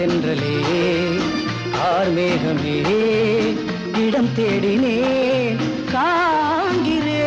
தென்றலே ஆர்மேகமே இடம் தேடினேன் காண்கிறேன்.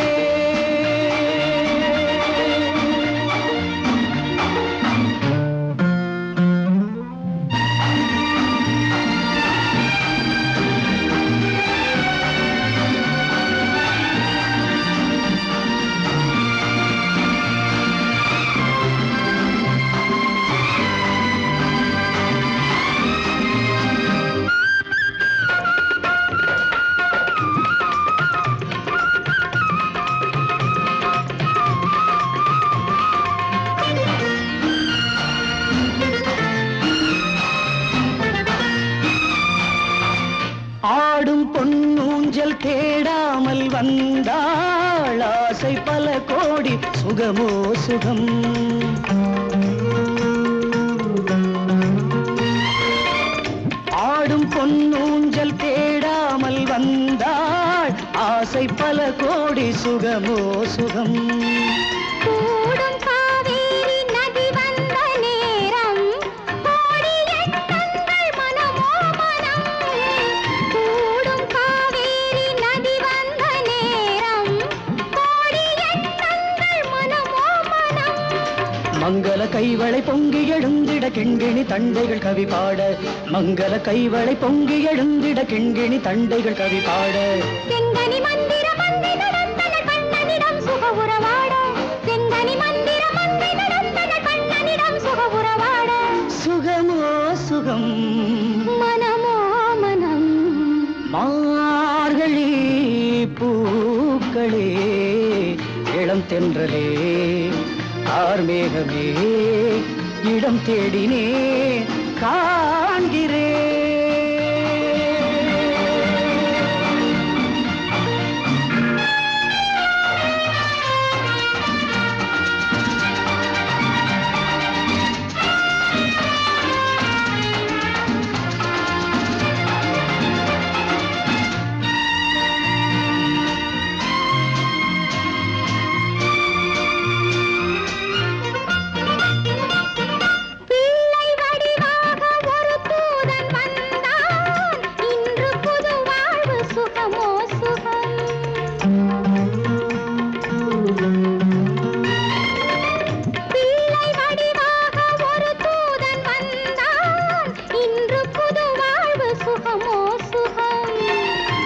ஆடும் பொன்னூஞ்சல் தேடாமல் வந்தாள் ஆசை பல கோடி சுகமோ சுகம். ஆடும் பொன்னூஞ்சல் தேடாமல் வந்தாள் ஆசை பல கோடி சுகமோ சுகம். மங்கள கைவளை பொங்கி எழுந்திட கிண்கிணி தண்டைகள் கவி பாட. மங்கள கைவளை பொங்கி எழுந்திட கிண்கிணி தண்டைகள் கவி பாட. செங்கனி மந்திர மந்தை நடந்தன கண்ணனிடம் சுக உறவாட. செங்கனி மந்திர மந்தை நடந்தன கண்ணனிடம் சுக உறவாட. சுகமோ சுகம் மனமோ மனம். மார்கழி பூக்களே இளம் தென்றலே ஆர்மேகமே இடம் தேடினே காண்கிறேன்.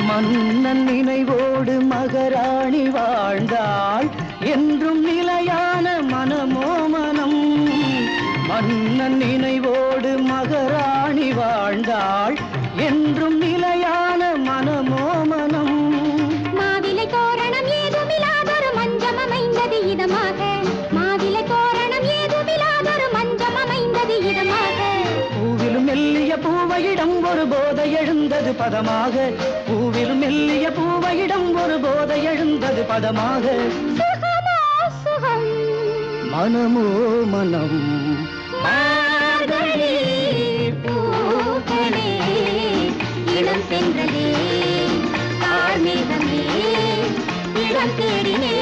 மன்னன் நினைவோடு மகராணி வாழ்ந்தாள் என்றும் நிலையான மனமோ மனம். மன்னன் நினைவோடு மகராணி வாழ்ந்தாள் என்றும் நிலையான மனமோ மனம். மாவிலை தோரணம் ஏதுமில்லாதொரு மஞ்சம் அமைந்தது இதமாக. மாவிலை தோரணம் ஏதுமில்லாதொரு மஞ்சம் அமைந்தது இதமாக. பூவிலும் மெல்லிய பூவையிடம் ஒரு போதை எழுந்தது பதமாக. பூவிலும் மெல்லிய பூவையிடம் ஒரு போதை எழுந்தது பதமாக. சுகமோ சுகம் மனமோ மனம். மார்கழி பூக்களே இளம் தென்றலே ஆர்மேகமே இளம் தேடினே